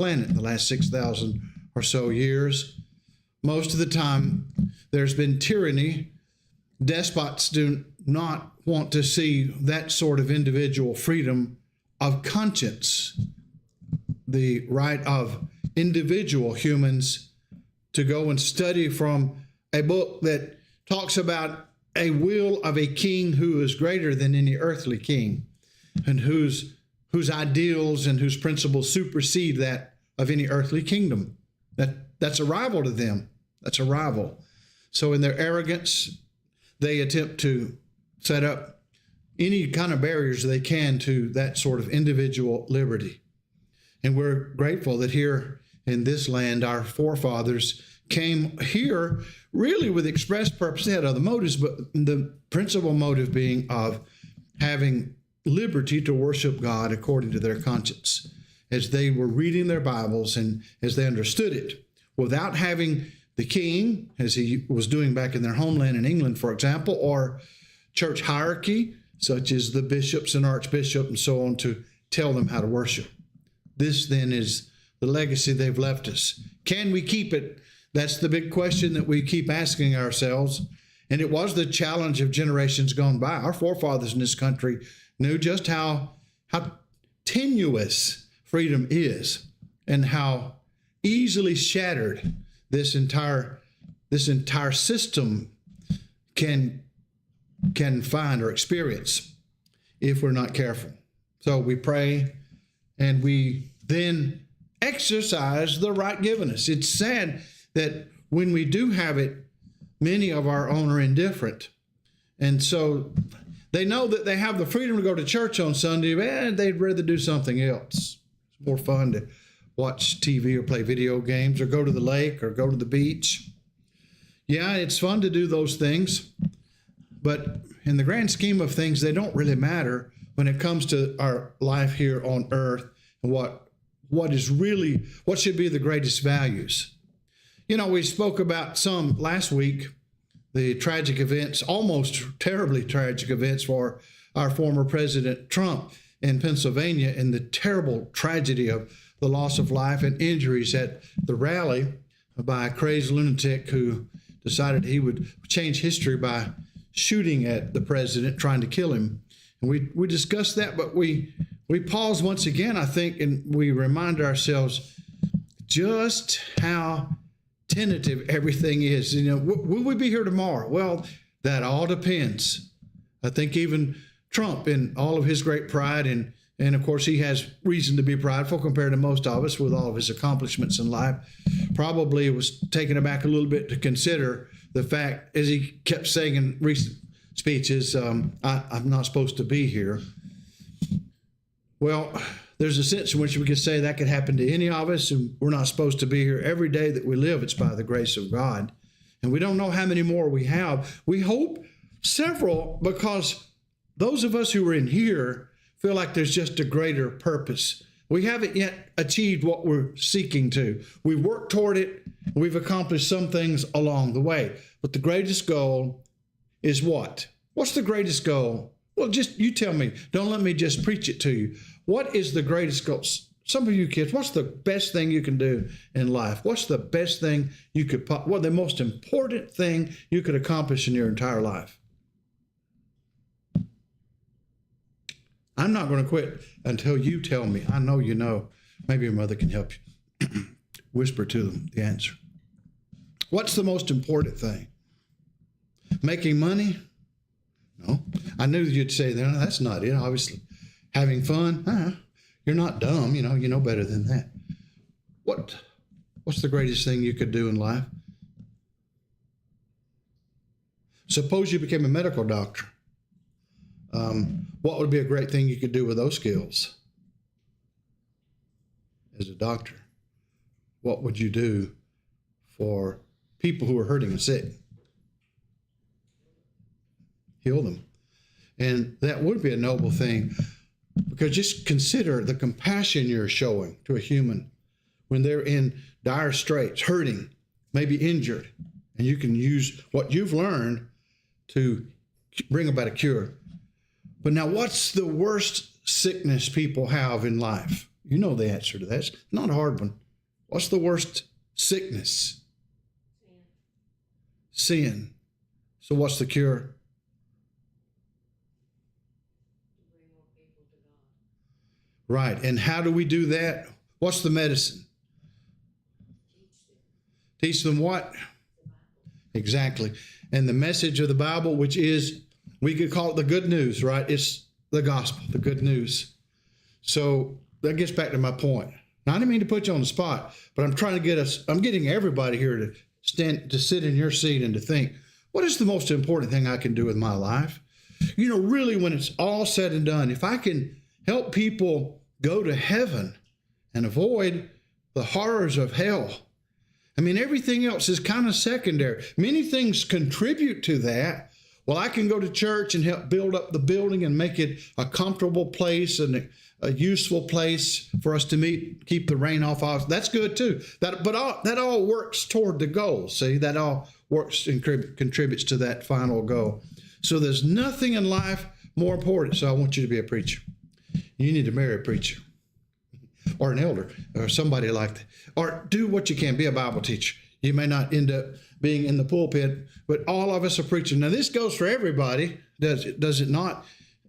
planet in the last 6,000 or so years. Most of the time, there's been tyranny. Despots do not want to see that sort of individual freedom of conscience, the right of individual humans to go and study from a book that talks about a will of a king who is greater than any earthly king, and whose ideals and whose principles supersede that of any earthly kingdom. That's a rival to them. That's a rival. So in their arrogance, they attempt to set up any kind of barriers they can to that sort of individual liberty. And we're grateful that here in this land, our forefathers came here really with express purpose. They had other motives, but the principal motive being of having liberty to worship God according to their conscience, as they were reading their Bibles and as they understood it, without having the king, as he was doing back in their homeland in England, for example, or church hierarchy, such as the bishops and archbishop and so on, to tell them how to worship. This then is the legacy they've left us. Can we keep it? That's the big question that we keep asking ourselves. And it was the challenge of generations gone by. Our forefathers in this country knew just how tenuous freedom is and how easily shattered this entire system can find or experience if we're not careful. So we pray and we then exercise the right given us. It's sad that when we do have it, many of our own are indifferent. And so they know that they have the freedom to go to church on Sunday, but they'd rather do something else. It's more fun to watch TV or play video games or go to the lake or go to the beach. Yeah, it's fun to do those things, but in the grand scheme of things, they don't really matter when it comes to our life here on earth and what should be the greatest values. You know, we spoke about some last week, the tragic events, almost terribly tragic events for our former President Trump in Pennsylvania, and the terrible tragedy of the loss of life and injuries at the rally by a crazed lunatic who decided he would change history by shooting at the president, trying to kill him. And we discussed that, but we pause once again, I think, and we remind ourselves just how tentative everything is. You know, will we be here tomorrow? Well, that all depends. I think even Trump, in all of his great pride, and of course he has reason to be prideful compared to most of us with all of his accomplishments in life, probably was taken aback a little bit to consider the fact, as he kept saying in recent speeches, I'm not supposed to be here. Well, there's a sense in which we could say that could happen to any of us, and we're not supposed to be here. Every day that we live, it's by the grace of God. And we don't know how many more we have. We hope several, because those of us who are in here feel like there's just a greater purpose. We haven't yet achieved what we're seeking to. We've worked toward it. We've accomplished some things along the way. But the greatest goal is what? What's the greatest goal? Well, just you tell me. Don't let me just preach it to you. What is the greatest goal? Some of you kids, what's the best thing you can do in life? What's the best thing you could, what the most important thing you could accomplish in your entire life? I'm not going to quit until you tell me. I know you know. Maybe your mother can help you. Whisper to them the answer. What's the most important thing? Making money? No. I knew you'd say that. No, that's not it, obviously. Having fun? You're not dumb. You know better than that. What's the greatest thing you could do in life? Suppose you became a medical doctor. What would be a great thing you could do with those skills as a doctor? What would you do for people who are hurting and sick? Heal them. And that would be a noble thing, because just consider the compassion you're showing to a human when they're in dire straits, hurting, maybe injured, and you can use what you've learned to bring about a cure. But now, what's the worst sickness people have in life? You know the answer to that. It's not a hard one. What's the worst sickness? Sin. So what's the cure? Right. And how do we do that? What's the medicine? Teach them what? Exactly. And the message of the Bible, which is, we could call it the good news, right? It's the gospel, the good news. So that gets back to my point. Now, I didn't mean to put you on the spot, but I'm trying to get us, I'm getting everybody here to sit in your seat and to think, what is the most important thing I can do with my life? You know, really, when it's all said and done, if I can help people go to heaven and avoid the horrors of hell, I mean, everything else is kind of secondary. Many things contribute to that. Well, I can go to church and help build up the building and make it a comfortable place and a useful place for us to meet, keep the rain off us. That's good too. That all works toward the goal. See, that all works and contributes to that final goal. So there's nothing in life more important. So I want you to be a preacher. You need to marry a preacher or an elder or somebody like that. Or do what you can. Be a Bible teacher. You may not end up being in the pulpit, but all of us are preachers. Now, this goes for everybody. Does it not?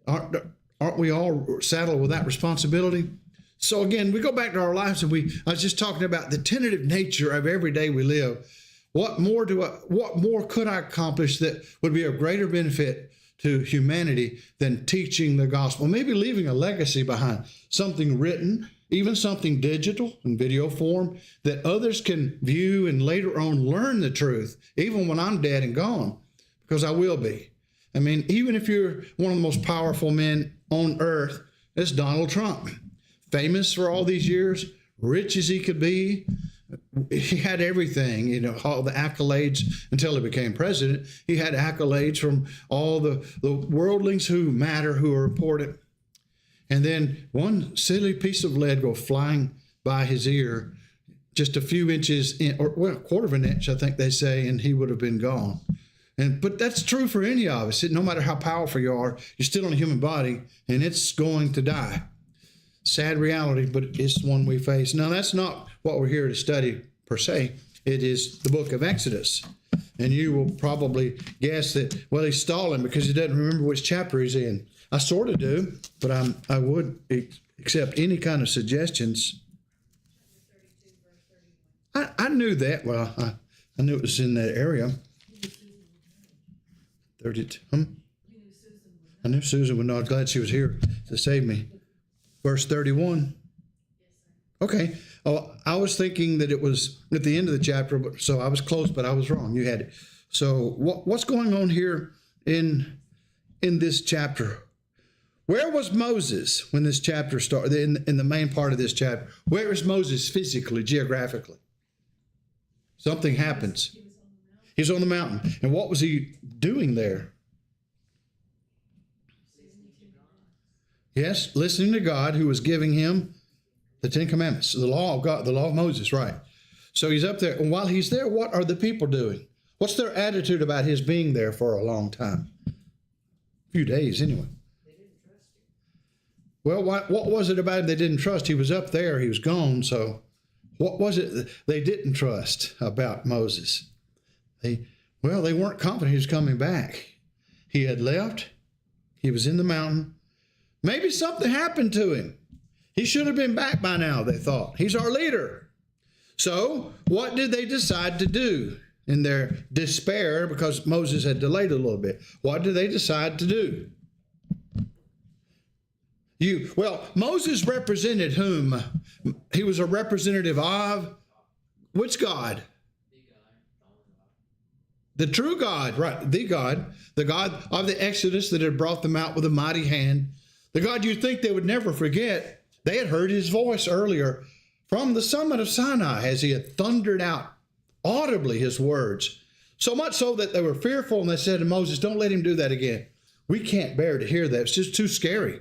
Aren't we all saddled with that responsibility? So again, we go back to our lives, and I was just talking about the tentative nature of every day we live. What more could I accomplish that would be of greater benefit to humanity than teaching the gospel? Maybe leaving a legacy behind, something written, even something digital in video form that others can view and later on learn the truth, even when I'm dead and gone, because I will be. I mean, even if you're one of the most powerful men on earth, it's Donald Trump. Famous for all these years, rich as he could be. He had everything, you know, all the accolades until he became president. He had accolades from all the worldlings who matter, who are important. And then one silly piece of lead go flying by his ear, just a few inches in, or well, a quarter of an inch, I think they say, and he would have been gone. But that's true for any of us. No matter how powerful you are, you're still in a human body, and it's going to die. Sad reality, but it's one we face. Now, that's not what we're here to study per se. It is the book of Exodus. And you will probably guess that, well, he's stalling because he doesn't remember which chapter he's in. I sort of do, but I would accept any kind of suggestions. I knew that. Well, I knew it was in that area. 32. I knew Susan would know. I'm glad she was here to save me. Verse 31. Okay. Oh, I was thinking that it was at the end of the chapter, so I was close, but I was wrong. You had it. So what's going on here in this chapter? Where was Moses when this chapter started? In the main part of this chapter, where is Moses physically, geographically? Something happens. He's on the mountain. And what was he doing there? Yes, listening to God, who was giving him the Ten Commandments, the law of God, the law of Moses, right? So he's up there. And while he's there, what are the people doing? What's their attitude about his being there for a long time? A few days, anyway. They didn't trust him. Well, what was it about him they didn't trust? He was up there. He was gone. So what was it they didn't trust about Moses? They weren't confident he was coming back. He had left. He was in the mountain. Maybe something happened to him. He should have been back by now, they thought. He's our leader. So what did they decide to do in their despair because Moses had delayed a little bit? What did they decide to do? Moses represented whom? He was a representative of which God? The true God, right? The God of the Exodus that had brought them out with a mighty hand. The God you'd think they would never forget. They had heard his voice earlier from the summit of Sinai as he had thundered out audibly his words. So much so that they were fearful, and they said to Moses, don't let him do that again. We can't bear to hear that. It's just too scary.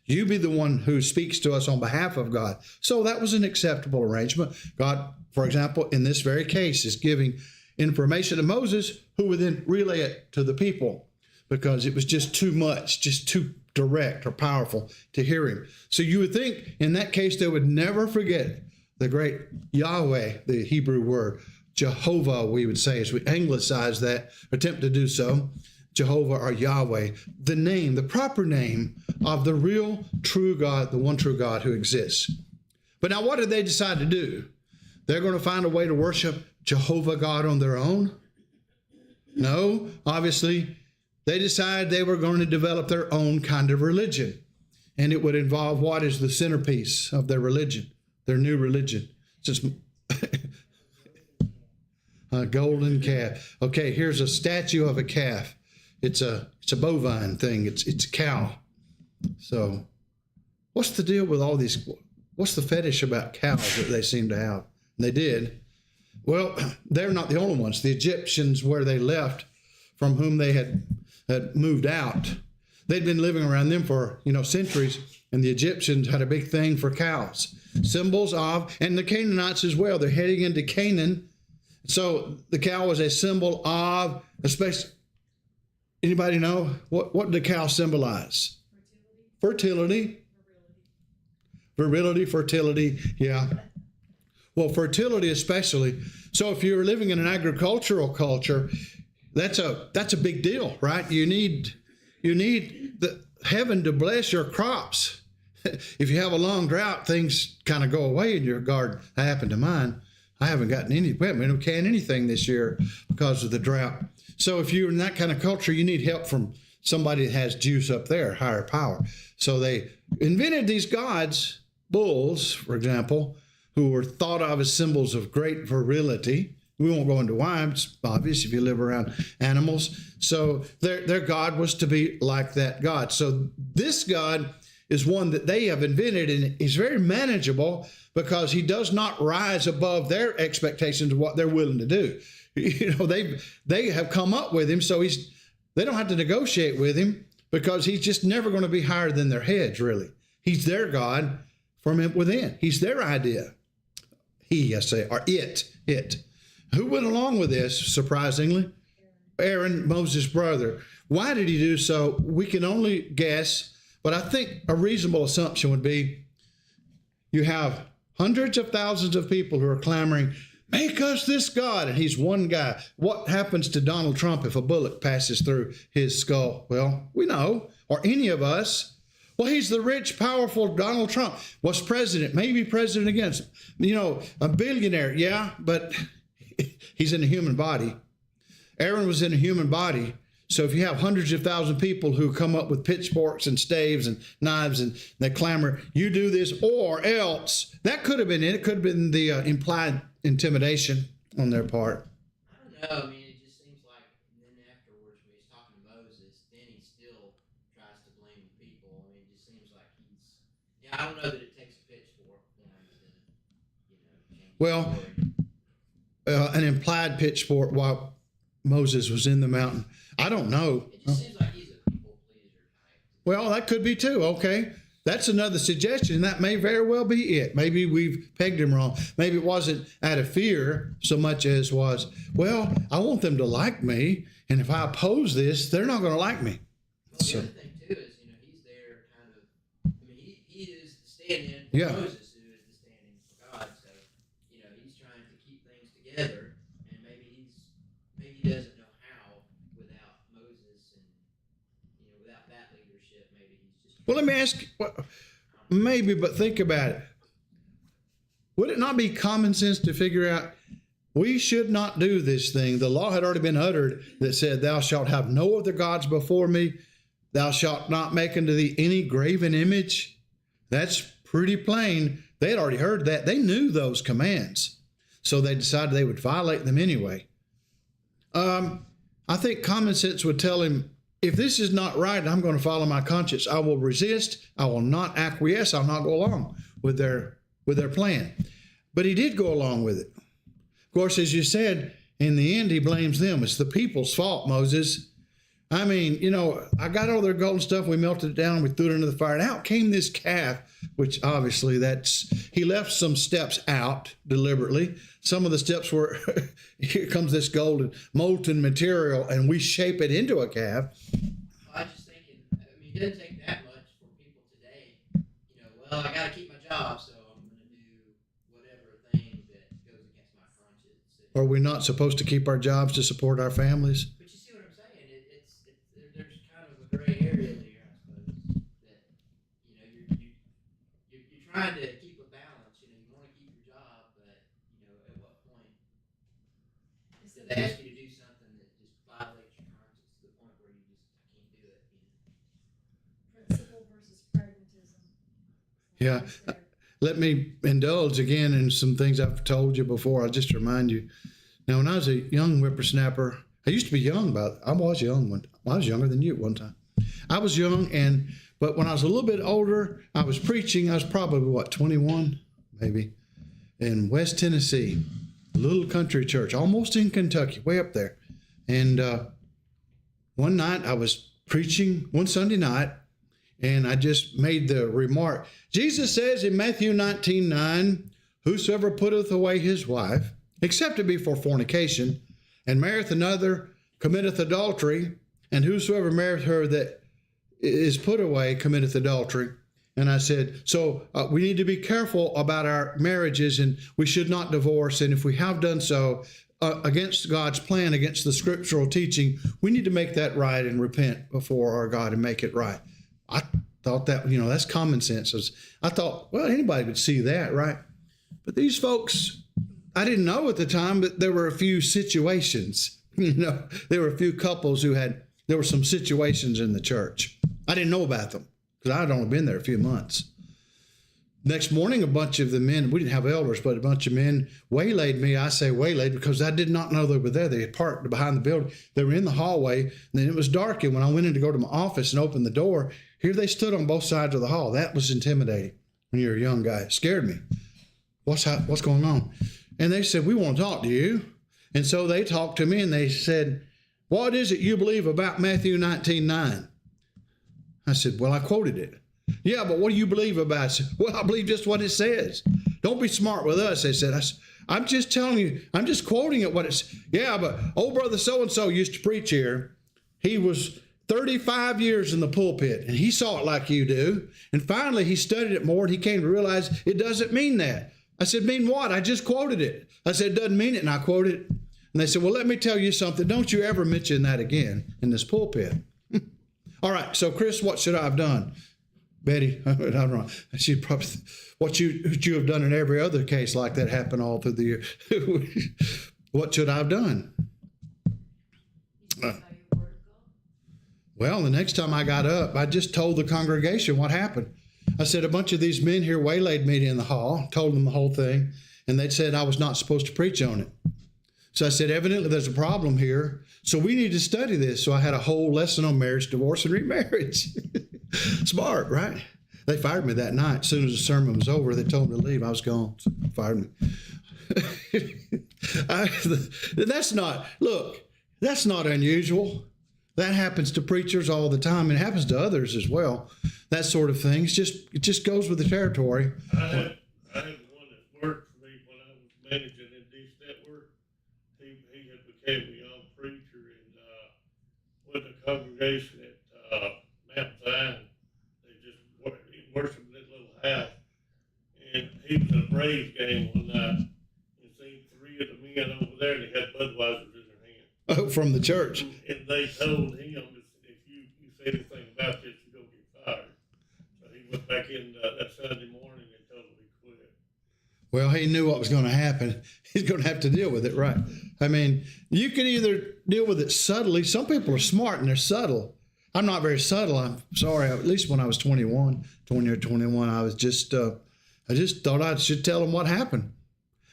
You be the one who speaks to us on behalf of God. So that was an acceptable arrangement. God, for example, in this very case, is giving information to Moses, who would then relay it to the people because it was just too much, just too direct or powerful to hear him. So you would think in that case they would never forget the great Yahweh, the Hebrew word, Jehovah, we would say, as we anglicize that, attempt to do so, Jehovah or Yahweh, the name, the proper name of the real true God, the one true God who exists. But now what did they decide to do? They're going to find a way to worship Jehovah God on their own? No, obviously, they decided they were going to develop their own kind of religion. And it would involve what is the centerpiece of their religion, their new religion. It's just a golden calf. Okay, here's a statue of a calf. It's a bovine thing. It's a cow. So what's the deal with all these? What's the fetish about cows that they seem to have? And they did. Well, they're not the only ones. The Egyptians, where they left, from whom they had moved out, they'd been living around them for, centuries. And the Egyptians had a big thing for cows, symbols of, and the Canaanites as well. They're heading into Canaan. So the cow was a symbol of, especially, anybody know? What did the cow symbolize? Fertility. Virility, fertility, yeah. Well, fertility especially. So if you're living in an agricultural culture, that's a big deal, right? You need the heaven to bless your crops. If you have a long drought, things kind of go away in your garden. That happened to mine. I haven't gotten we haven't canned anything this year because of the drought. So if you're in that kind of culture, you need help from somebody that has juice up there, higher power. So they invented these gods, bulls, for example, who were thought of as symbols of great virility. We won't go into why. It's obvious if you live around animals. So their God was to be like that God. So this God is one that they have invented, and he's very manageable because he does not rise above their expectations of what they're willing to do. They have come up with him, so they don't have to negotiate with him because he's just never going to be higher than their heads, really. He's their God from within. He's their idea. It. Who went along with this, surprisingly? Aaron, Moses' brother. Why did he do so? We can only guess, but I think a reasonable assumption would be you have hundreds of thousands of people who are clamoring, make us this God, and he's one guy. What happens to Donald Trump if a bullet passes through his skull? Well, we know, or any of us. Well, he's the rich, powerful Donald Trump. Was president, maybe president against him. A billionaire, yeah, but he's in a human body. Aaron was in a human body. So if you have hundreds of thousands of people who come up with pitchforks and staves and knives and they clamor, you do this or else, that could have been it. It could have been the implied intimidation on their part. I don't know. I mean, it just seems like then afterwards when he's talking to Moses, then he still tries to blame the people. I mean, it just seems like I don't know that it takes a pitchfork for him to, change well, an implied pitchfork while Moses was in the mountain. I don't know. It just seems like he's a people pleaser type. Well, that could be too. Okay. That's another suggestion. That may very well be it. Maybe we've pegged him wrong. Maybe it wasn't out of fear so much as was, well, I want them to like me. And if I oppose this, they're not going to like me. Well, the other thing too is, he's there kind of, he is the stand-in for Moses, who is the stand-in for God. So, he's trying to keep things together. And maybe he doesn't know how without Moses and, without that leadership. Maybe he's just. Well, let me ask you, maybe, but think about it. Would it not be common sense to figure out we should not do this thing? The law had already been uttered that said, thou shalt have no other gods before me. Thou shalt not make unto thee any graven image. That's pretty plain. They had already heard that. They knew those commands. So they decided they would violate them anyway. I think common sense would tell him, if this is not right, I'm going to follow my conscience. I will resist. I will not acquiesce. I'll not go along with their plan. But he did go along with it. Of course, as you said, in the end, he blames them. It's the people's fault, Moses. I mean, I got all their golden stuff. We melted it down. We threw it into the fire. And out came this calf, which obviously he left some steps out deliberately. Some of the steps were, here comes this golden molten material, and we shape it into a calf. I was just thinking, mean, it doesn't take that much for people today. Well, I got to keep my job, so I'm going to do whatever thing that goes against my conscience. Are we not supposed to keep our jobs to support our families? But you see what I'm saying? There's kind of a gray area there, I suppose. That you're trying to keep a balance. You want to keep your job, but at what point do they ask you to do something that just violates your conscience to the point where you just I can't do it? Principle versus pragmatism. Yeah. Let me indulge again in some things I've told you before. I'll just remind you. Now, when I was a young whippersnapper, I used to be young, but I was young when I was younger than you at one time. I was young, but when I was a little bit older, I was preaching. I was probably 21, maybe, in West Tennessee, a little country church, almost in Kentucky, way up there. And one night I was preaching one Sunday night, and I just made the remark. Jesus says in Matthew 19:9, whosoever putteth away his wife, except it be for fornication, and marrieth another, committeth adultery, and whosoever marrieth her that is put away committeth adultery. And I said, so we need to be careful about our marriages, and we should not divorce. And if we have done so against God's plan, against the scriptural teaching, we need to make that right and repent before our God and make it right. I thought that, that's common sense. I thought, well, anybody would see that, right? But these folks, I didn't know at the time, but there were a few situations. There were a few couples there were some situations in the church. I didn't know about them because I'd only been there a few months. Next morning, a bunch of the men, we didn't have elders, but a bunch of men waylaid me. I say waylaid because I did not know they were there. They had parked behind the building. They were in the hallway, and then it was dark. And when I went in to go to my office and open the door, here they stood on both sides of the hall. That was intimidating when you're a young guy. It scared me. What's going on? And they said, we want to talk to you. And so they talked to me, and they said, what is it you believe about Matthew 19:9? I said, well, I quoted it. Yeah, but what do you believe about it? I said, well, I believe just what it says. Don't be smart with us, they said. I'm just telling you, I'm just quoting it what it's. Yeah, but old brother so-and-so used to preach here. He was 35 years in the pulpit, and he saw it like you do. And finally, he studied it more, and he came to realize it doesn't mean that. I said, mean what? I just quoted it. I said, it doesn't mean it, and I quoted it. And they said, well, let me tell you something. Don't you ever mention that again in this pulpit. All right, so Chris, what should I have done? Betty, I don't know. She probably, what you have done in every other case like that happened all through the year. What should I have done? Well, the next time I got up, I just told the congregation what happened. I said, a bunch of these men here waylaid me in the hall, told them the whole thing, and they said I was not supposed to preach on it. So I said, evidently there's a problem here, so we need to study this. So I had a whole lesson on marriage, divorce, and remarriage. Smart, right? They fired me that night. As soon as the sermon was over, they told me to leave. I was gone. So they fired me. That's not unusual. That happens to preachers all the time. It happens to others as well. That sort of thing. It just goes with the territory. I had one that worked for me when I was managing in East Network. He had became a young preacher and with the congregation at Mount Zion. They just worshiped in this little house. And he was at a Braves game one night and seen three of the men over there, and they had Budweisers in their hand. Oh, from the church. And they told him, if you say anything about this, you're going to get fired. So he went back in that Sunday morning and told him he quit. Well, he knew what was going to happen. He's going to have to deal with it, right? I mean, you can either deal with it subtly. Some people are smart and they're subtle. I'm not very subtle. I'm sorry. At least when I was 20 or 21, I just thought I should tell them what happened.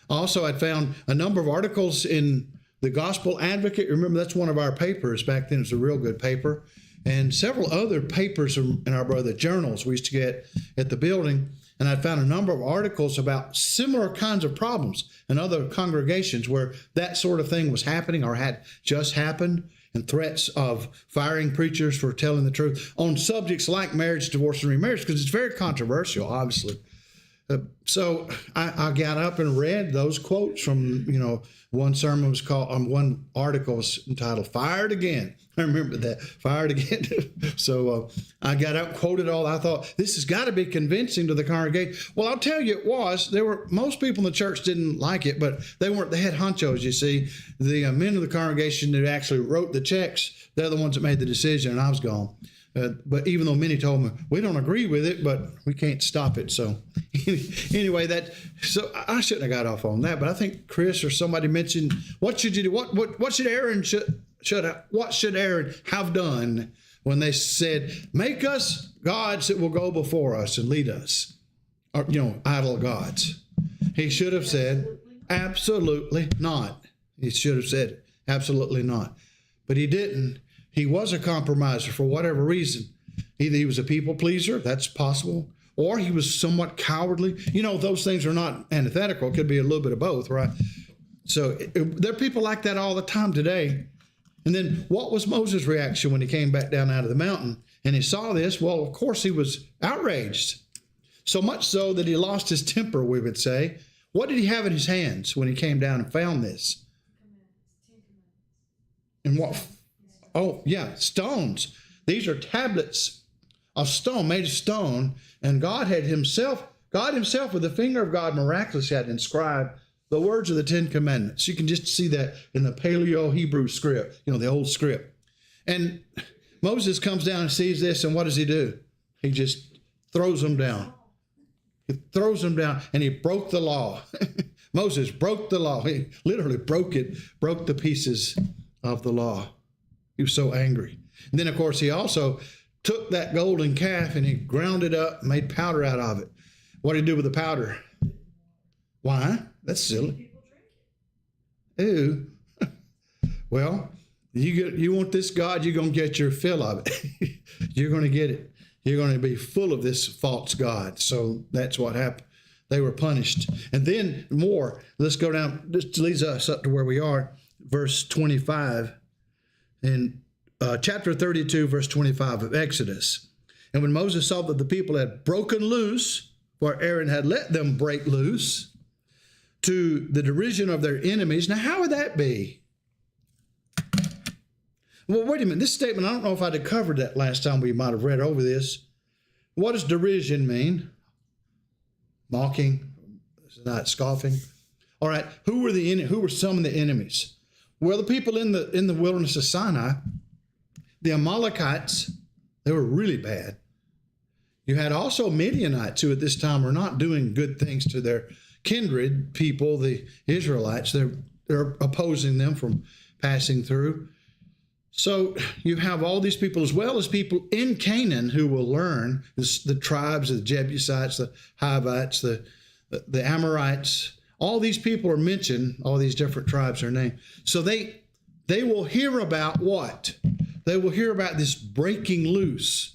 Also, I'd found a number of articles in the Gospel Advocate. Remember, that's one of our papers. Back then, it was a real good paper. And several other papers in our brother journals we used to get at the building. And I found a number of articles about similar kinds of problems in other congregations where that sort of thing was happening or had just happened, and threats of firing preachers for telling the truth on subjects like marriage, divorce, and remarriage, because it's very controversial, obviously. So I got up and read those quotes from, one sermon was called, one article was entitled Fired Again. I remember that, Fired Again. So I got up and quoted all. I thought, this has got to be convincing to the congregation. Well, I'll tell you, it was. Most people in the church didn't like it, but they weren't the head honchos, you see. The men of the congregation that actually wrote the checks, they're the ones that made the decision, and I was gone. But even though many told me, we don't agree with it, but we can't stop it. So anyway, so I shouldn't have got off on that. But I think Chris or somebody mentioned, what should you do? What should Aaron what should Aaron have done when they said, make us gods that will go before us and lead us? Or, idol gods. He should have said, absolutely not. He should have said, absolutely not. But he didn't. He was a compromiser for whatever reason. Either he was a people pleaser, that's possible, or he was somewhat cowardly. Those things are not antithetical. It could be a little bit of both, right? So there are people like that all the time today. And then what was Moses' reaction when he came back down out of the mountain and he saw this? Well, of course, he was outraged. So much so that he lost his temper, we would say. What did he have in his hands when he came down and found this? And what? Oh, yeah, stones. These are tablets of stone, made of stone. And God himself with the finger of God miraculously had inscribed the words of the Ten Commandments. You can just see that in the Paleo-Hebrew script, the old script. And Moses comes down and sees this, and what does he do? He just throws them down. He throws them down, and he broke the law. Moses broke the law. He literally broke the pieces of the law. He was so angry. And then, of course, he also took that golden calf and he ground it up, made powder out of it. What did he do with the powder? Why? That's silly. Ew. Well, you want this God, you're going to get your fill of it. You're going to get it. You're going to be full of this false God. So that's what happened. They were punished. And then more. Let's go down. This leads us up to where we are. Verse 25. In chapter 32, verse 25 of Exodus. And when Moses saw that the people had broken loose, for Aaron had let them break loose, to the derision of their enemies. Now, how would that be? Well, wait a minute. This statement, I don't know if I'd have covered that last time we might have read over this. What does derision mean? Mocking, not scoffing. All right. Who were some of the enemies? Well, the people in the wilderness of Sinai, the Amalekites, they were really bad. You had also Midianites who at this time were not doing good things to their kindred people, the Israelites. They're opposing them from passing through. So you have all these people, as well as people in Canaan who will learn, the tribes of the Jebusites, the Hivites, the Amorites. All these people are mentioned, all these different tribes are named. So they will hear about what? They will hear about this breaking loose.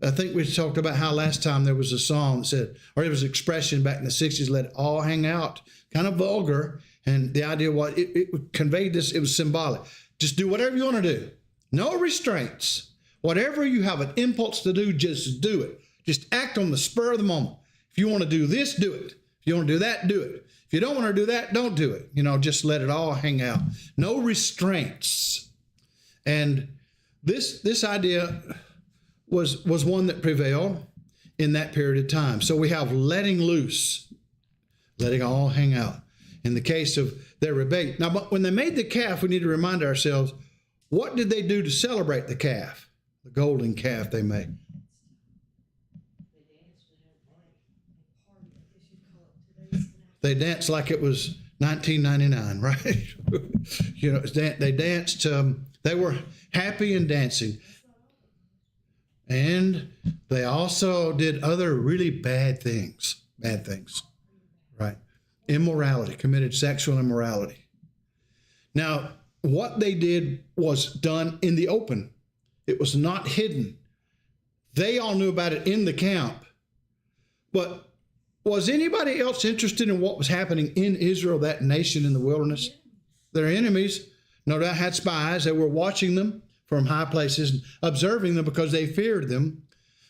I think we talked about how last time there was a song that said, or there was an expression back in the 60s, let it all hang out. Kind of vulgar. And the idea was, it conveyed this, it was symbolic. Just do whatever you want to do. No restraints. Whatever you have an impulse to do, just do it. Just act on the spur of the moment. If you want to do this, do it. If you want to do that, do it. If you don't want to do that, don't do it. Just let it all hang out. No restraints. And this idea was one that prevailed in that period of time. So we have letting loose, letting all hang out. In the case of their rebellion. Now, but when they made the calf, we need to remind ourselves, what did they do to celebrate the calf? The golden calf they made. They danced like it was 1999, right? They danced. They were happy and dancing. And they also did other really bad things, right? Immorality, committed sexual immorality. Now, what they did was done in the open. It was not hidden. They all knew about it in the camp. But was anybody else interested in what was happening in Israel, that nation in the wilderness? Their enemies, no doubt, had spies. They were watching them from high places and observing them because they feared them.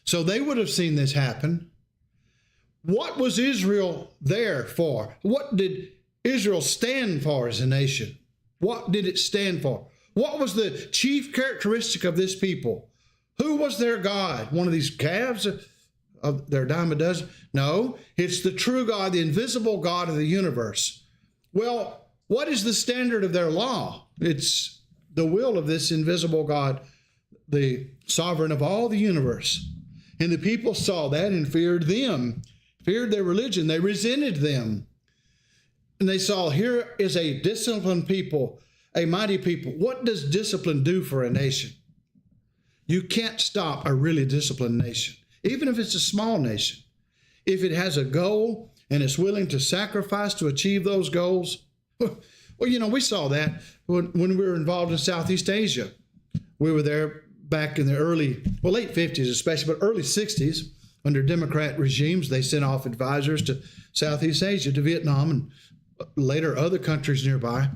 So they would have seen this happen. What was Israel there for? What did Israel stand for as a nation? What did it stand for? What was the chief characteristic of this people? Who was their God? One of these calves of their dime a dozen? No, it's the true God, the invisible God of the universe. Well, what is the standard of their law? It's the will of this invisible God, the sovereign of all the universe. And the people saw that and feared them, feared their religion. They resented them. And they saw, here is a disciplined people, a mighty people. What does discipline do for a nation? You can't stop a really disciplined nation, even if it's a small nation. If it has a goal and it's willing to sacrifice to achieve those goals. Well, we saw that when we were involved in Southeast Asia. We were there back in the late 50s especially, but early 60s. Under Democrat regimes, they sent off advisors to Southeast Asia, to Vietnam, and later other countries nearby.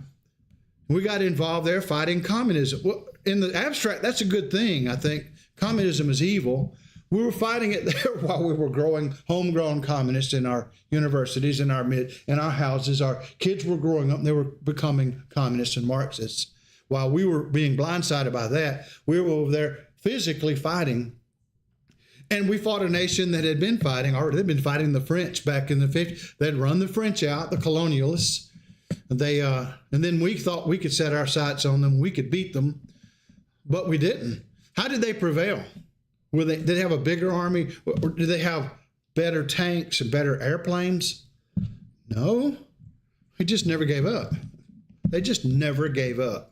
We got involved there fighting communism. Well, in the abstract, that's a good thing, I think. Communism is evil. We were fighting it there while we were growing homegrown communists in our universities, in our houses. Our kids were growing up and they were becoming communists and Marxists. While we were being blindsided by that, we were over there physically fighting. And we fought a nation that had been fighting, or they'd been fighting the French back in the 50s. They'd run the French out, the colonialists. And then we thought we could set our sights on them, we could beat them, but we didn't. How did they prevail? Did they have a bigger army? Or did they have better tanks and better airplanes? No, they just never gave up. They just never gave up,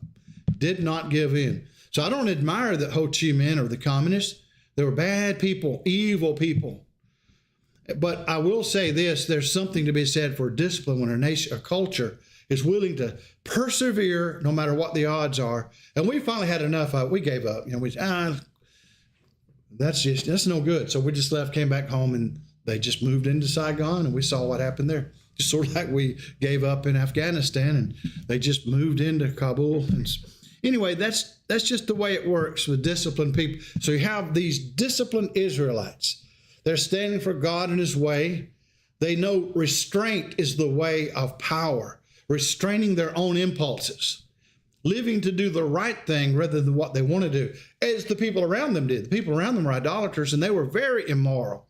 did not give in. So I don't admire the Ho Chi Minh or the communists. They were bad people, evil people. But I will say this, there's something to be said for discipline when a culture is willing to persevere no matter what the odds are. And we finally had enough of it. We gave up. That's no good. So we just left, came back home, and they just moved into Saigon, and we saw what happened there. Just sort of like we gave up in Afghanistan, and they just moved into Kabul. And anyway, that's just the way it works with disciplined people. So you have these disciplined Israelites. They're standing for God and his way. They know restraint is the way of power, restraining their own impulses, living to do the right thing rather than what they want to do, as the people around them did. The people around them were idolaters, and they were very immoral,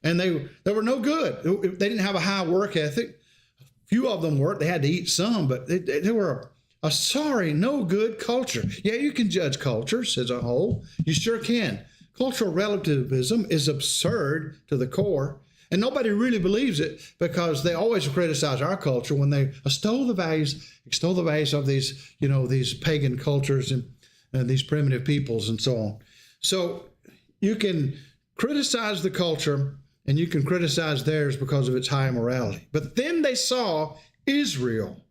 and they were no good. They didn't have a high work ethic. A few of them worked. They had to eat some, but they were a sorry, no good culture. Yeah, you can judge cultures as a whole. You sure can. Cultural relativism is absurd to the core, and nobody really believes it because they always criticize our culture when they extol the values of these pagan cultures and these primitive peoples and so on. So you can criticize the culture and you can criticize theirs because of its high morality. But then they saw Israel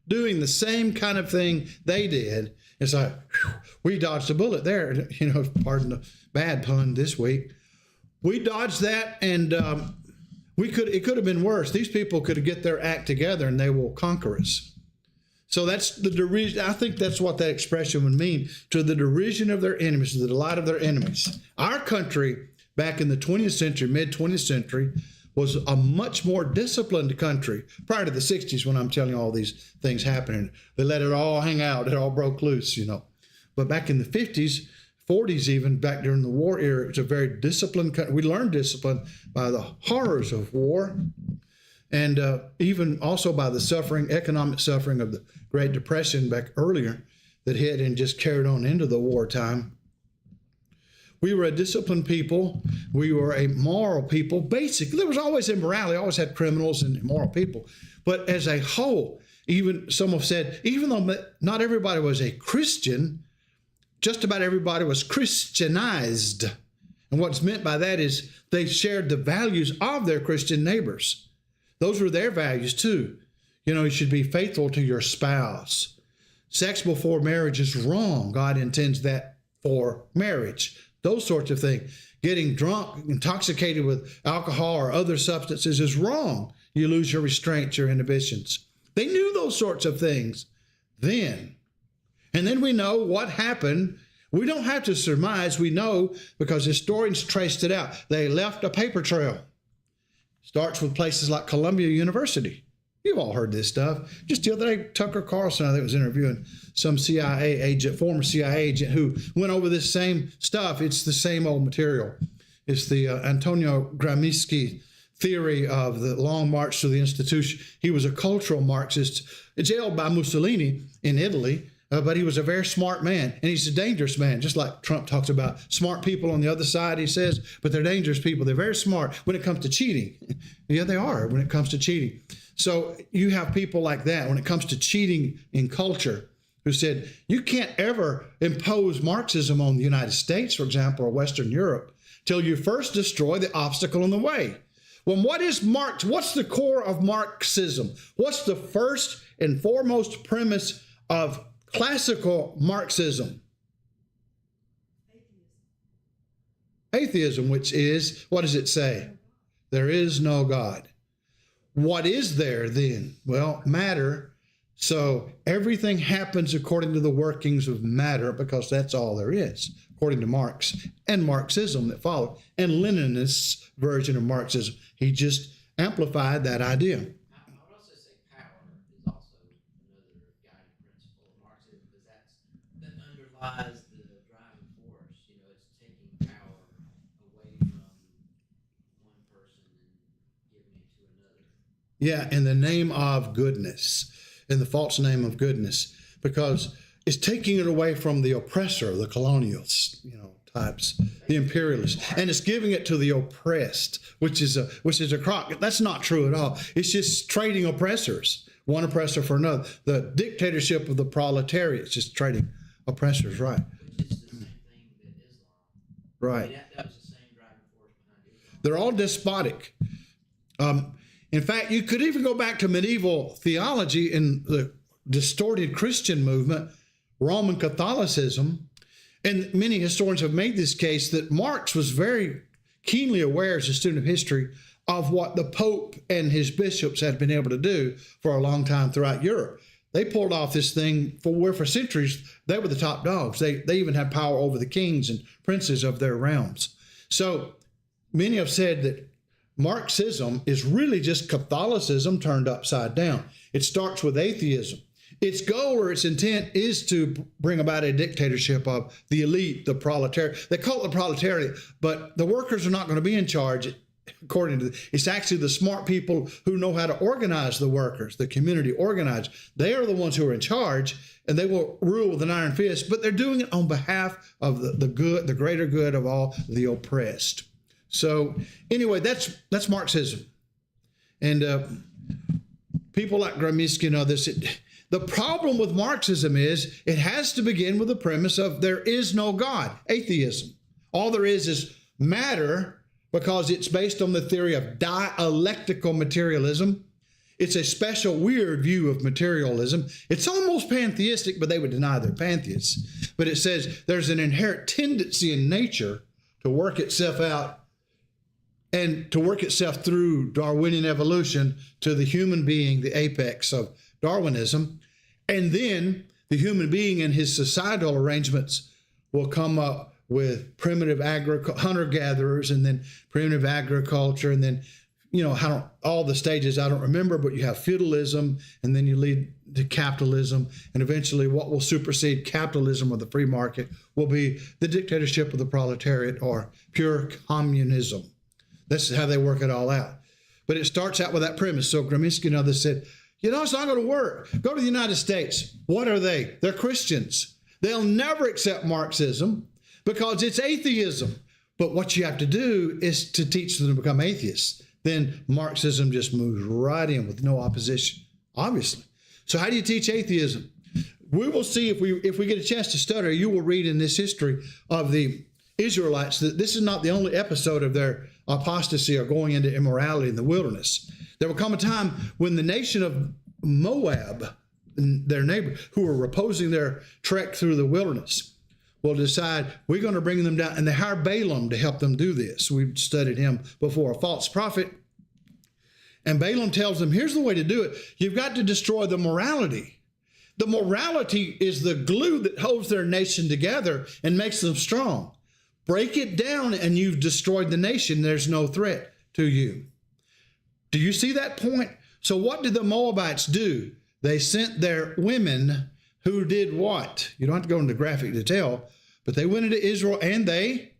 doing the same kind of thing they did. It's like, whew, we dodged a bullet there, pardon the bad pun this week. We dodged that, and it could have been worse. These people could get their act together and they will conquer us. So that's the derision. I think that's what that expression would mean, to the derision of their enemies, to the delight of their enemies. Our country back in the 20th century, mid-20th century, was a much more disciplined country prior to the 60s when I'm telling you all these things happening. They let it all hang out. It all broke loose, But back in the 50s, 40s even, back during the war era, it's a very disciplined country. We learned discipline by the horrors of war and even also by the economic suffering of the Great Depression back earlier that hit and just carried on into the wartime. We were a disciplined people. We were a moral people. Basically, there was always immorality. Always had criminals and immoral people. But as a whole, even some have said, even though not everybody was a Christian, just about everybody was Christianized. And what's meant by that is they shared the values of their Christian neighbors. Those were their values too. You should be faithful to your spouse. Sex before marriage is wrong. God intends that for marriage. Those sorts of things. Getting drunk, intoxicated with alcohol or other substances is wrong. You lose your restraint, your inhibitions. They knew those sorts of things then. And then we know what happened. We don't have to surmise. We know because historians traced it out. They left a paper trail. Starts with places like Columbia University. You've all heard this stuff. Just the other day, Tucker Carlson, I think, was interviewing some CIA agent, former CIA agent, who went over this same stuff. It's the same old material. It's the Antonio Gramsci theory of the long march to the institution. He was a cultural Marxist, jailed by Mussolini in Italy, but he was a very smart man, and he's a dangerous man, just like Trump talks about smart people on the other side, he says, but they're dangerous people. They're very smart when it comes to cheating. Yeah, they are when it comes to cheating. So you have people like that when it comes to cheating in culture who said, you can't ever impose Marxism on the United States, for example, or Western Europe, till you first destroy the obstacle in the way. Well, what is Marx? What's the core of Marxism? What's the first and foremost premise of classical Marxism? Atheism, which is, what does it say? There is no God. What is there then? Well, matter. So everything happens according to the workings of matter because that's all there is, according to Marx and Marxism that followed, and Leninist's version of Marxism. He just amplified that idea. I would also say power is also another guiding principle of Marxism, because that underlies the driving force. You know, it's taking power away from one person and giving it to another. Yeah, in the name of goodness, in the false name of goodness, because it's taking it away from the oppressor, the colonials, types, the imperialists, and it's giving it to the oppressed, which is a crock. That's not true at all. It's just trading oppressors, one oppressor for another. The dictatorship of the proletariat is just trading oppressors, right? Which is the same thing that Islam. Right. I mean, that was the same driving force behind Islam. They're all despotic. In fact, you could even go back to medieval theology in the distorted Christian movement, Roman Catholicism, and many historians have made this case that Marx was very keenly aware as a student of history of what the Pope and his bishops had been able to do for a long time throughout Europe. They pulled off this thing for centuries. They were the top dogs. They even had power over the kings and princes of their realms. So many have said that Marxism is really just Catholicism turned upside down. It starts with atheism. Its goal or its intent is to bring about a dictatorship of the elite, the proletariat. They call it the proletariat, but the workers are not going to be in charge, according to it's actually the smart people who know how to organize the workers, the community organized. They are the ones who are in charge, and they will rule with an iron fist, but they're doing it on behalf of the good, the greater good of all the oppressed. So anyway, that's Marxism. And people like Gramsci and others, the problem with Marxism is it has to begin with the premise of there is no God, atheism. All there is matter, because it's based on the theory of dialectical materialism. It's a special, weird view of materialism. It's almost pantheistic, but they would deny they're pantheists. But it says there's an inherent tendency in nature to work itself out and to work itself through Darwinian evolution to the human being, the apex of Darwinism. And then the human being and his societal arrangements will come up with primitive hunter-gatherers, and then primitive agriculture, and then, all the stages I don't remember, but you have feudalism, and then you lead to capitalism, and eventually what will supersede capitalism or the free market will be the dictatorship of the proletariat or pure communism. That's how they work it all out. But it starts out with that premise. So Gramsci and others said, it's not going to work. Go to the United States. What are they? They're Christians. They'll never accept Marxism because it's atheism. But what you have to do is to teach them to become atheists. Then Marxism just moves right in with no opposition, obviously. So how do you teach atheism? We will see if we get a chance to study. You will read in this history of the Israelites that this is not the only episode of their apostasy or going into immorality in the wilderness. There will come a time when the nation of Moab, their neighbor, who are opposing their trek through the wilderness, will decide we're going to bring them down. And they hire Balaam to help them do this. We've studied him before, a false prophet. And Balaam tells them, here's the way to do it. You've got to destroy the morality. The morality is the glue that holds their nation together and makes them strong. Break it down and you've destroyed the nation. There's no threat to you. Do you see that point? So what did the Moabites do? They sent their women who did what? You don't have to go into graphic detail, but they went into Israel and they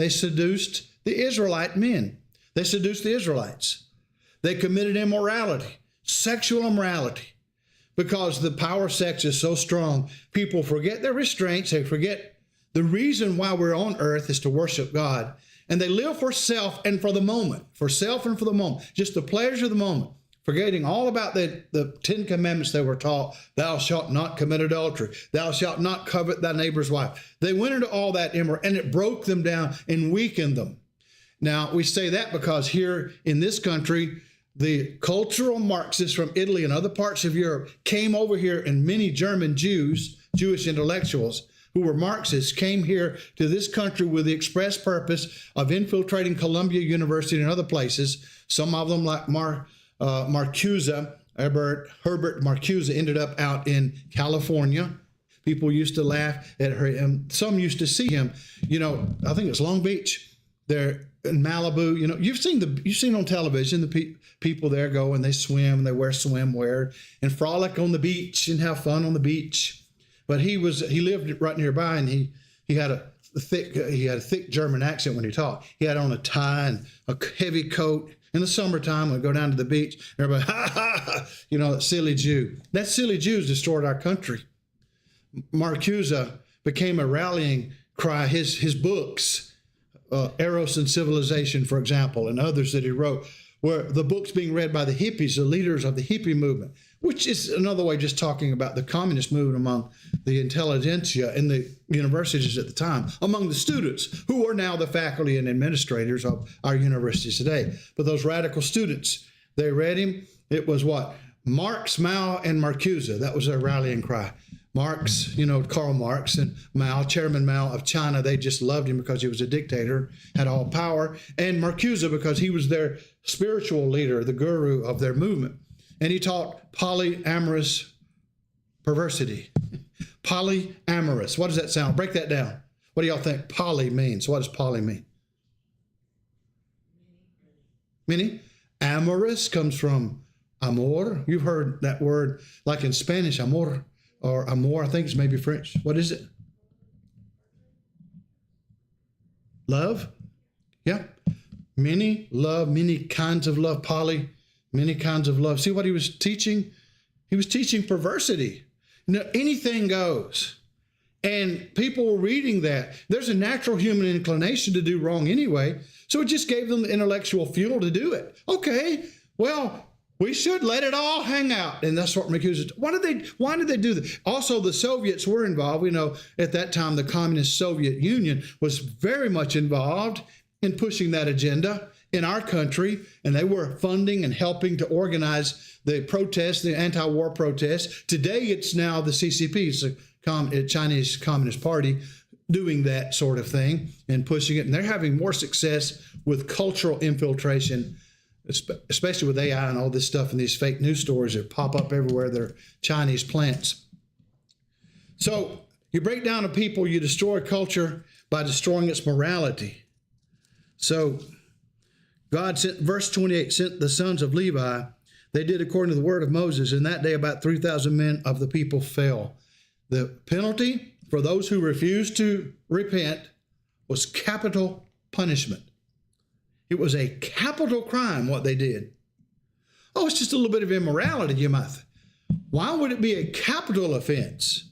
seduced the Israelite men. They seduced the Israelites. They committed immorality, sexual immorality, because the power of sex is so strong. People forget their restraints. They forget the reason why we're on earth is to worship God. And they live for self and for the moment, just the pleasure of the moment, forgetting all about the 10 commandments they were taught. Thou shalt not commit adultery. Thou shalt not covet thy neighbor's wife. They went into all that and it broke them down and weakened them. Now, we say that because here in this country, the cultural Marxists from Italy and other parts of Europe came over here, and many German Jews, Jewish intellectuals who were Marxists, came here to this country with the express purpose of infiltrating Columbia University and other places. Some of them, like Marcuse, Herbert Marcuse, ended up out in California. People used to laugh at her, and some used to see him. I think it's Long Beach. They're in Malibu. You've seen on television the people there go and they swim and they wear swimwear and frolic on the beach and have fun on the beach. But he lived right nearby, and he had a thick German accent when he talked. He had on a tie and a heavy coat. In the summertime, we'd go down to the beach, and everybody, ha, ha, ha, that silly Jew. That silly Jew's destroyed our country. Marcuse became a rallying cry. His books, Eros and Civilization, for example, and others that he wrote, were the books being read by the hippies, the leaders of the hippie movement, which is another way just talking about the communist movement among the intelligentsia in the universities at the time, among the students who are now the faculty and administrators of our universities today. But those radical students, they read him. It was what? Marx, Mao, and Marcuse. That was their rallying cry. Marx, Karl Marx, and Mao, Chairman Mao of China, they just loved him because he was a dictator, had all power. And Marcuse because he was their spiritual leader, the guru of their movement. And he taught polyamorous perversity. Polyamorous. What does that sound? Break that down. What do y'all think poly means? What does poly mean? Many. Amorous comes from amor. You've heard that word like in Spanish, amor. Or amour, I think it's maybe French. What is it? Love? Yeah. Many love, many kinds of love. Poly, many kinds of love. See what he was teaching? He was teaching perversity. Anything goes. And people were reading that. There's a natural human inclination to do wrong anyway. So it just gave them the intellectual fuel to do it. Okay, well, we should let it all hang out. And that's what Marcuse. Why did they do that? Also, the Soviets were involved. We know at that time the Communist Soviet Union was very much involved in pushing that agenda in our country. And they were funding and helping to organize the protests, the anti-war protests. Today, it's now the CCP, it's the Chinese Communist Party, doing that sort of thing and pushing it. And they're having more success with cultural infiltration, especially with AI and all this stuff and these fake news stories that pop up everywhere. They're Chinese plants. So you break down a people, you destroy culture by destroying its morality. So God sent, verse 28, sent the sons of Levi. They did according to the word of Moses. In that day, about 3,000 men of the people fell. The penalty for those who refused to repent was capital punishment. It was a capital crime what they did. Oh, it's just a little bit of immorality, you might think. Why would it be a capital offense?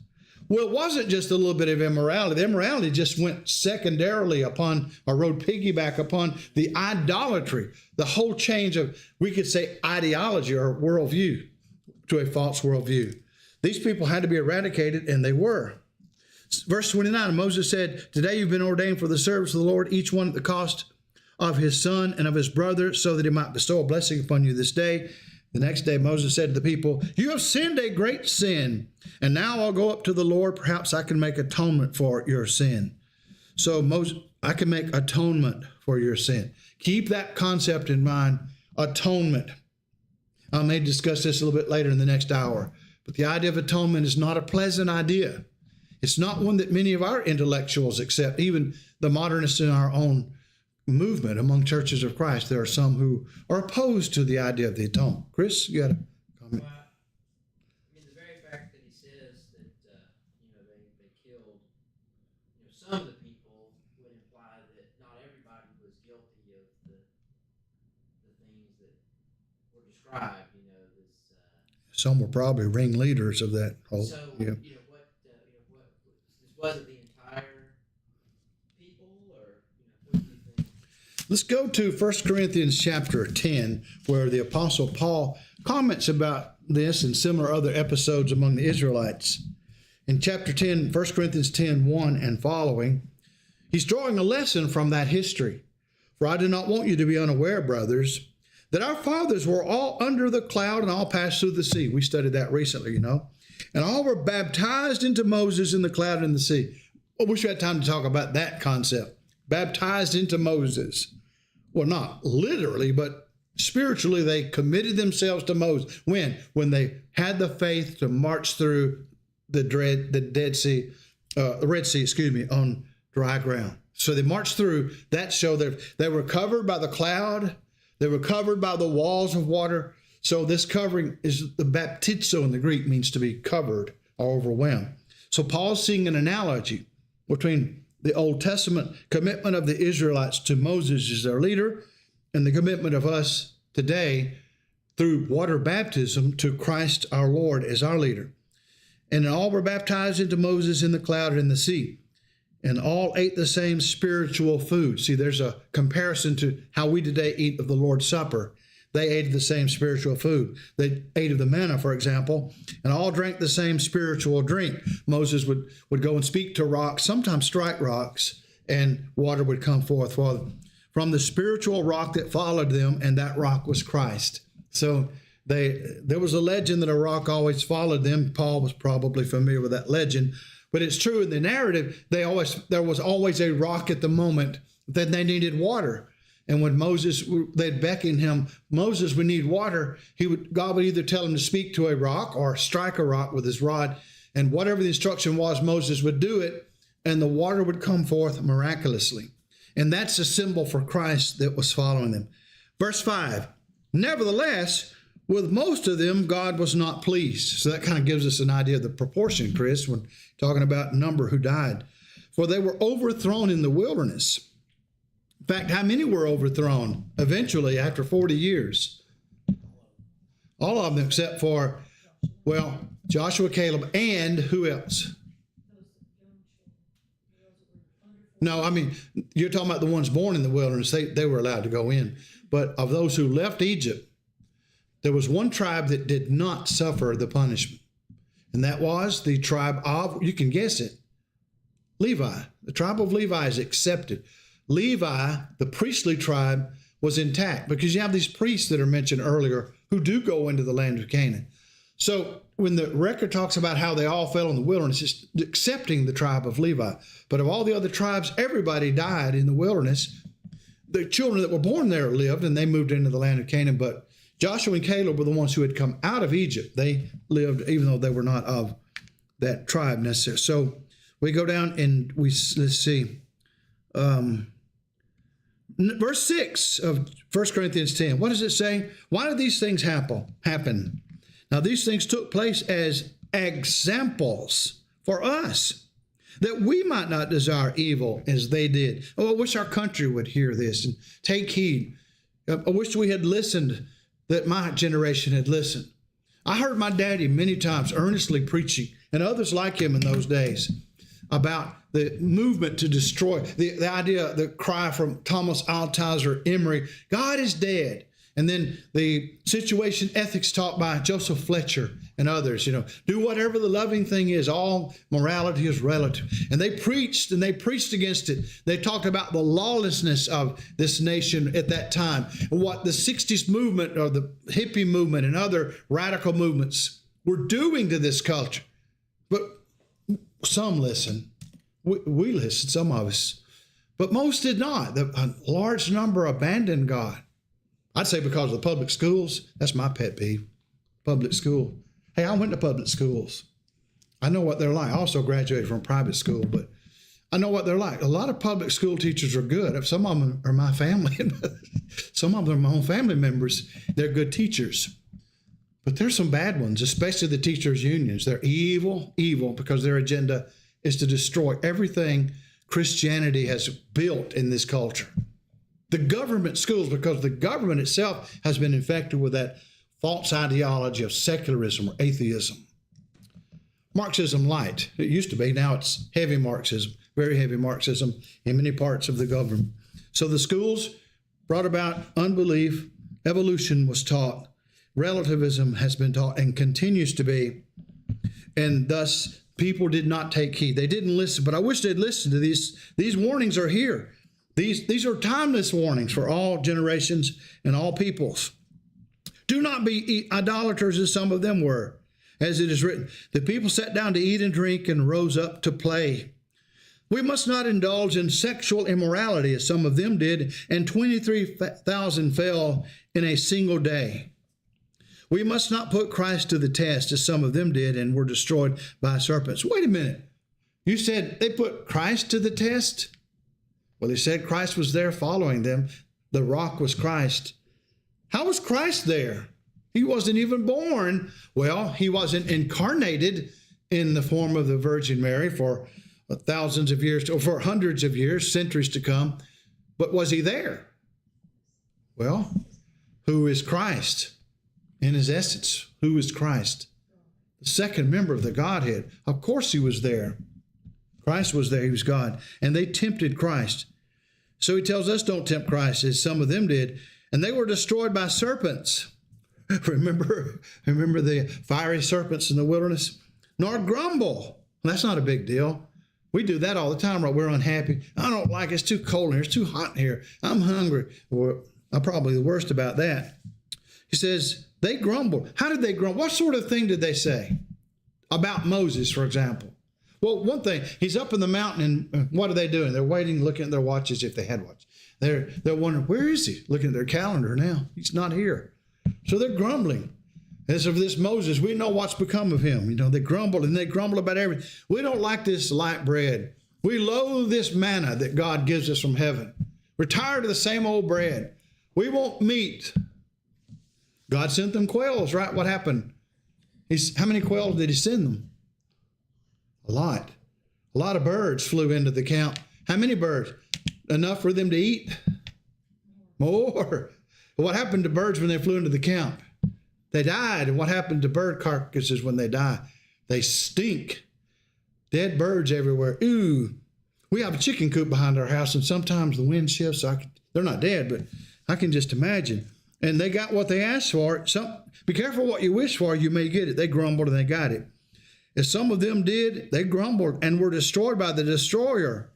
Well, it wasn't just a little bit of immorality. The immorality just went secondarily upon, or rode piggyback upon the idolatry, the whole change of, we could say, ideology or worldview to a false worldview. These people had to be eradicated, and they were. Verse 29, Moses said, today you've been ordained for the service of the Lord, each one at the cost of his son and of his brother, so that he might bestow a blessing upon you this day. The next day, Moses said to the people, you have sinned a great sin, and now I'll go up to the Lord. Perhaps I can make atonement for your sin. So Moses, I can make atonement for your sin. Keep that concept in mind, atonement. I may discuss this a little bit later in the next hour, but the idea of atonement is not a pleasant idea. It's not one that many of our intellectuals accept, even the modernists in our own movement among churches of Christ. There are some who are opposed to the idea of the atonement. Chris, you got a comment? Well, I mean, the very fact that he says that, they killed, some of the people would imply that not everybody was guilty of the things that were described, this. Some were probably ringleaders of that whole. So, Yeah. This wasn't the entire people, or, what do you think? Let's go to 1 Corinthians chapter 10, where the Apostle Paul comments about this and similar other episodes among the Israelites. In chapter 10, 1 Corinthians 10, 1 and following, he's drawing a lesson from that history. For I do not want you to be unaware, brothers, that our fathers were all under the cloud and all passed through the sea. We studied that recently, And all were baptized into Moses in the cloud and the sea. I wish we had time to talk about that concept. Baptized into Moses. Well, not literally, but spiritually, they committed themselves to Moses. When? When they had the faith to march through the Red Sea, on dry ground. So they marched through. That showed that they were covered by the cloud. They were covered by the walls of water. So this covering is the baptizo in the Greek, means to be covered or overwhelmed. So Paul's seeing an analogy between the Old Testament commitment of the Israelites to Moses as their leader and the commitment of us today through water baptism to Christ our Lord as our leader. And all were baptized into Moses in the cloud and in the sea. And all ate the same spiritual food. See, there's a comparison to how we today eat of the Lord's Supper. They ate the same spiritual food. They ate of the manna, for example, and all drank the same spiritual drink. Moses would go and speak to rocks, sometimes strike rocks, and water would come forth for them from the spiritual rock that followed them, and that rock was Christ. So there was a legend that a rock always followed them. Paul was probably familiar with that legend. But it's true in the narrative, there was always a rock at the moment that they needed water. And when they'd beckon him, Moses, we need water, God would either tell him to speak to a rock or strike a rock with his rod. And whatever the instruction was, Moses would do it, and the water would come forth miraculously. And that's a symbol for Christ that was following them. Verse 5, nevertheless, with most of them, God was not pleased. So that kind of gives us an idea of the proportion, Chris, when talking about number who died. For they were overthrown in the wilderness. In fact, how many were overthrown eventually after 40 years? All of them except for, Joshua, Caleb, and who else? No, I mean, you're talking about the ones born in the wilderness. They were allowed to go in. But of those who left Egypt, there was one tribe that did not suffer the punishment. And that was the tribe of, you can guess it, Levi. The tribe of Levi is accepted. Levi, the priestly tribe, was intact because you have these priests that are mentioned earlier who do go into the land of Canaan. So when the record talks about how they all fell in the wilderness, it's accepting the tribe of Levi. But of all the other tribes, everybody died in the wilderness. The children that were born there lived, and they moved into the land of Canaan. But Joshua and Caleb were the ones who had come out of Egypt. They lived, even though they were not of that tribe necessarily. So we go down and let's see. Verse 6 of 1 Corinthians 10. What does it say? Why did these things happen? Now, these things took place as examples for us, that we might not desire evil as they did. Oh, I wish our country would hear this and take heed. I wish we had listened, that my generation had listened. I heard my daddy many times earnestly preaching, and others like him in those days, about the movement to destroy, the idea, the cry from Thomas Altizer Emery, God is dead. And then the situation ethics taught by Joseph Fletcher and others, do whatever the loving thing is. All morality is relative. And they preached against it. They talked about the lawlessness of this nation at that time and what the 60s movement or the hippie movement and other radical movements were doing to this culture. But some listened. We listened, some of us. But most did not. A large number abandoned God. I'd say because of the public schools. That's my pet peeve. Public school. Hey, I went to public schools. I know what they're like. I also graduated from private school, but I know what they're like. A lot of public school teachers are good. Some of them are my family. Some of them are my own family members. They're good teachers. But there's some bad ones, especially the teachers' unions. They're evil because their agenda is to destroy everything Christianity has built in this culture. The government schools, because the government itself has been infected with that false ideology of secularism or atheism. Marxism light. It used to be. Now it's heavy Marxism, very heavy Marxism in many parts of the government. So the schools brought about unbelief. Evolution was taught. Relativism has been taught and continues to be. And thus, people did not take heed. They didn't listen. But I wish they'd listen to these. These warnings are here. These are timeless warnings for all generations and all peoples. Do not be idolaters as some of them were. As it is written, the people sat down to eat and drink and rose up to play. We must not indulge in sexual immorality as some of them did, and 23,000 fell in a single day. We must not put Christ to the test as some of them did and were destroyed by serpents. Wait a minute. You said they put Christ to the test? Well, they said Christ was there following them. The rock was Christ. How was Christ there? He wasn't even born. Well, he wasn't incarnated in the form of the Virgin Mary for thousands of years, or for hundreds of years, centuries to come. But was he there? Well, who is Christ? In his essence, who is Christ? The second member of the Godhead. Of course he was there. Christ was there. He was God. And they tempted Christ. So he tells us don't tempt Christ as some of them did. And they were destroyed by serpents. Remember the fiery serpents in the wilderness? Nor grumble. That's not a big deal. We do that all the time, right? We're unhappy. I don't like it. It's too cold in here. It's too hot in here. I'm hungry. Well, I'm probably the worst about that. He says, they grumbled. How did they grumble? What sort of thing did they say? About Moses, for example. Well, one thing, he's up in the mountain, and what are they doing? They're waiting, looking at their watches if they had watch. They're wondering, where is he? Looking at their calendar now. He's not here. So they're grumbling. As of this Moses, we know what's become of him. You know, they grumble and they grumble about everything. We don't like this light bread. We loathe this manna that God gives us from heaven. We're tired of the same old bread. We want meat. God sent them quails, right? What happened? How many quails did he send them? A lot. A lot of birds flew into the camp. How many birds? Enough for them to eat? More. What happened to birds when they flew into the camp? They died. And what happened to bird carcasses when they die? They stink. Dead birds everywhere. Ooh. We have a chicken coop behind our house, and sometimes the wind shifts. They're not dead, but I can just imagine. And they got what they asked for. Be careful what you wish for, you may get it. They grumbled and they got it. As some of them did, they grumbled and were destroyed by the destroyer.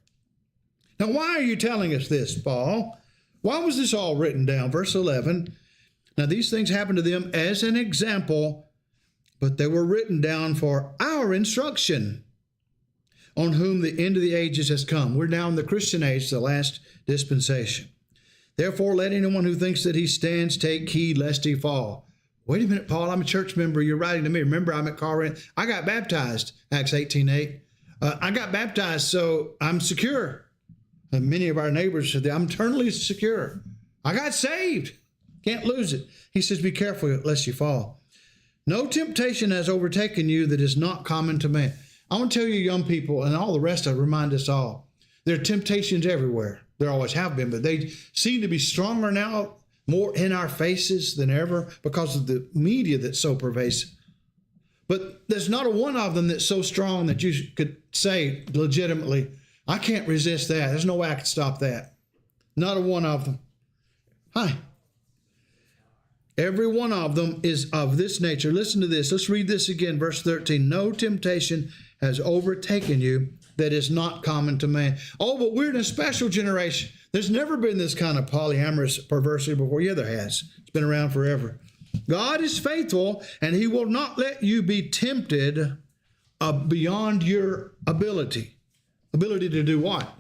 Now, why are you telling us this, Paul? Why was this all written down? Verse 11. Now, these things happened to them as an example, but they were written down for our instruction, on whom the end of the ages has come. We're now in the Christian age, the last dispensation. Therefore, let anyone who thinks that he stands take heed lest he fall. Wait a minute, Paul, I'm a church member. You're writing to me. Remember, I'm at Corinth. I got baptized, Acts 18:8. I got baptized, so I'm secure. And many of our neighbors said, I'm eternally secure. I got saved. Can't lose it. He says, be careful lest you fall. No temptation has overtaken you that is not common to man. I want to tell you, young people, and all the rest of it, remind us all, there are temptations everywhere. There always have been, but they seem to be stronger now, more in our faces than ever because of the media that's so pervasive. But there's not a one of them that's so strong that you could say legitimately, I can't resist that. There's no way I could stop that. Not a one of them. Hi. Every one of them is of this nature. Listen to this. Let's read this again. Verse 13. No temptation has overtaken you that is not common to man. Oh, but we're in a special generation. There's never been this kind of polyamorous perversity before. Yeah, there has. It's been around forever. God is faithful, and he will not let you be tempted beyond your ability. Ability to do what?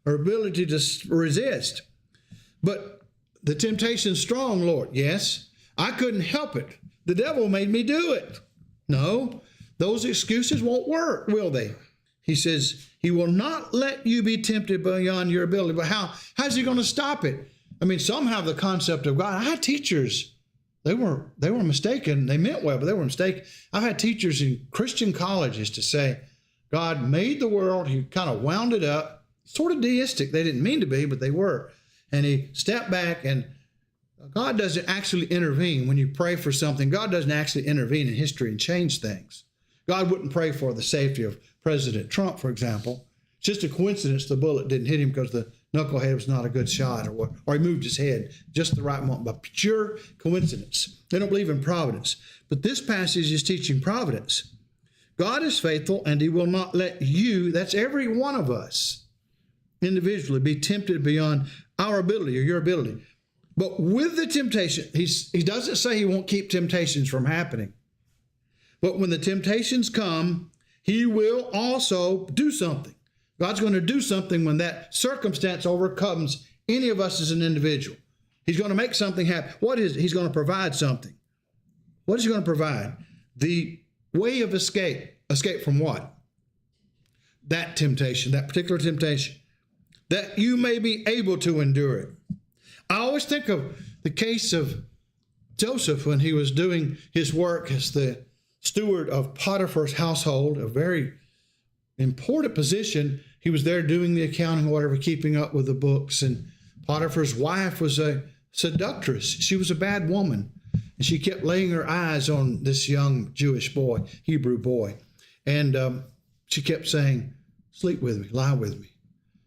Or ability to resist. But the temptation's strong, Lord. Yes, I couldn't help it. The devil made me do it. No, those excuses won't work, will they? He says, he will not let you be tempted beyond your ability. But how's he going to stop it? I mean, some have the concept of God. I had teachers, they were mistaken. They meant well, but they were mistaken. I've had teachers in Christian colleges to say, God made the world. He kind of wound it up, sort of deistic. They didn't mean to be, but they were. And he stepped back, and God doesn't actually intervene. When you pray for something, God doesn't actually intervene in history and change things. God wouldn't pray for the safety of President Trump, for example. It's just a coincidence the bullet didn't hit him because the knucklehead was not a good shot, or he moved his head just the right moment, but pure coincidence. They don't believe in providence. But this passage is teaching providence. God is faithful, and he will not let you, that's every one of us, individually, be tempted beyond our ability or your ability. But with the temptation, he doesn't say he won't keep temptations from happening. But when the temptations come, he will also do something. God's going to do something when that circumstance overcomes any of us as an individual. He's going to make something happen. What is it? He's going to provide something. What is he going to provide? The way of escape. Escape from what? That temptation, that particular temptation. That you may be able to endure it. I always think of the case of Joseph when he was doing his work as the steward of Potiphar's household, a very important position. He was there doing the accounting, whatever, keeping up with the books. And Potiphar's wife was a seductress. She was a bad woman. And she kept laying her eyes on this young Jewish boy, Hebrew boy. And she kept saying, sleep with me, lie with me.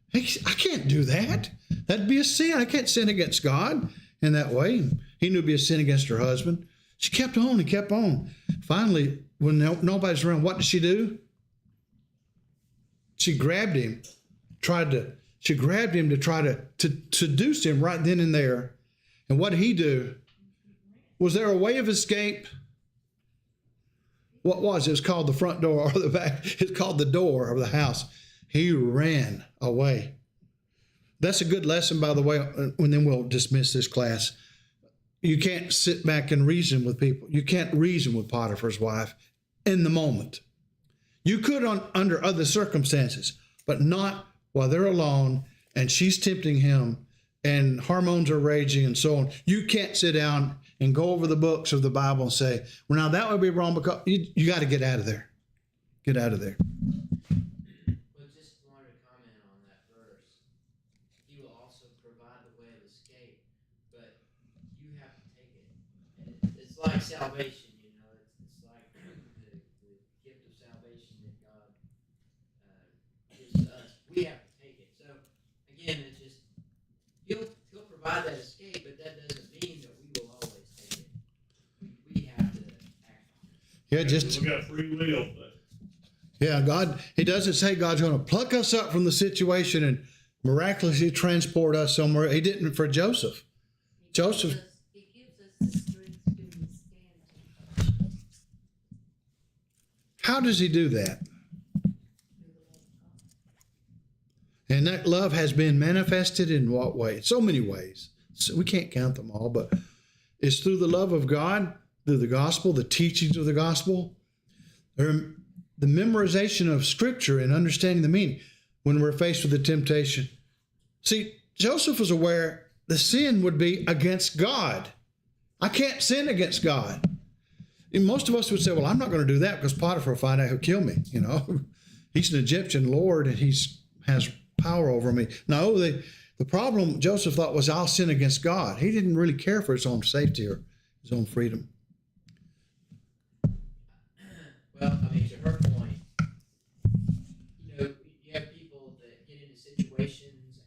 Hey, I can't do that. That'd be a sin. I can't sin against God in that way. He knew it'd be a sin against her husband. She kept on and kept on. Finally, when nobody's around, what did she do? She grabbed him, to try to seduce him right then and there. And what did he do? Was there a way of escape? What was it? It was called the front door or the back. It's called the door of the house. He ran away. That's a good lesson, by the way, and then we'll dismiss this class. You can't sit back and reason with people. You can't reason with Potiphar's wife in the moment. You could under other circumstances, but not while they're alone and she's tempting him and hormones are raging and so on. You can't sit down and go over the books of the Bible and say, well, now that would be wrong because you got to get out of there. Get out of there. Well, just wanted to comment on that verse. He will also provide the way of escape, but you have to take it. And it's like salvation, you know. It's like the gift of salvation that God gives to us. We have to take it. So again, it's just he'll provide that escape, but that doesn't mean that we will always take it. We have to act on it. Yeah, just we got free will, but yeah, God, he doesn't say God's going to pluck us up from the situation and miraculously transport us somewhere. He didn't for Joseph. He gives us the strength to withstand. How does he do that? And that love has been manifested in what way? So many ways. So we can't count them all, but it's through the love of God, through the gospel, the teachings of the gospel, the memorization of Scripture and understanding the meaning when we're faced with the temptation. See, Joseph was aware the sin would be against God. I can't sin against God. And most of us would say, well, I'm not going to do that because Potiphar will find out he'll kill me. You know, he's an Egyptian lord and he has power over me. No, the problem Joseph thought was I'll sin against God. He didn't really care for his own safety or his own freedom. Well, I mean, to her point, you know, you have people that get into situations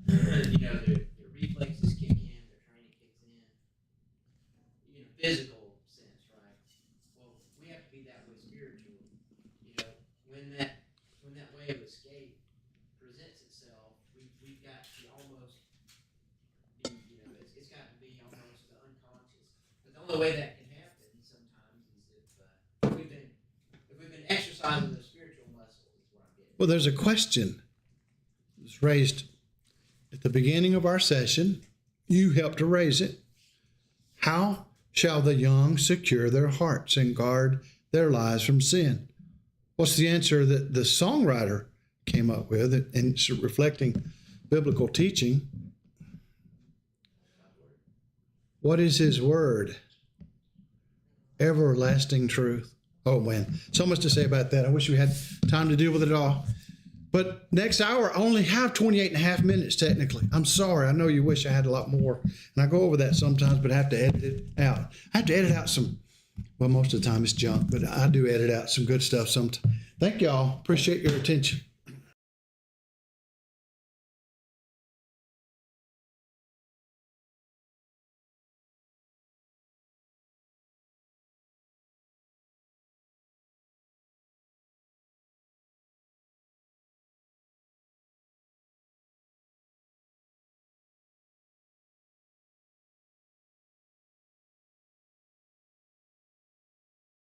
and, you know, their reflexes kick in, their training kicks in, you know, physical sense, right? Well, we have to be that way spiritually. You know, when that way of escape presents itself, we've got to almost be, you know, it's got to be almost the unconscious. But the only way that can happen sometimes is if we've been exercising the spiritual muscles, is what I'm getting. Well, there's a question that's raised at the beginning of our session. You helped to raise it. How shall the young secure their hearts and guard their lives from sin? What's the answer that the songwriter came up with, and it's reflecting biblical teaching? What is his word? Everlasting truth. Oh man, so much to say about that. I wish we had time to deal with it all. But next hour, I only have 28 and a half minutes technically. I'm sorry. I know you wish I had a lot more. And I go over that sometimes, but I have to edit it out. I have to edit out some, well, most of the time it's junk, but I do edit out some good stuff sometimes. Thank y'all. Appreciate your attention.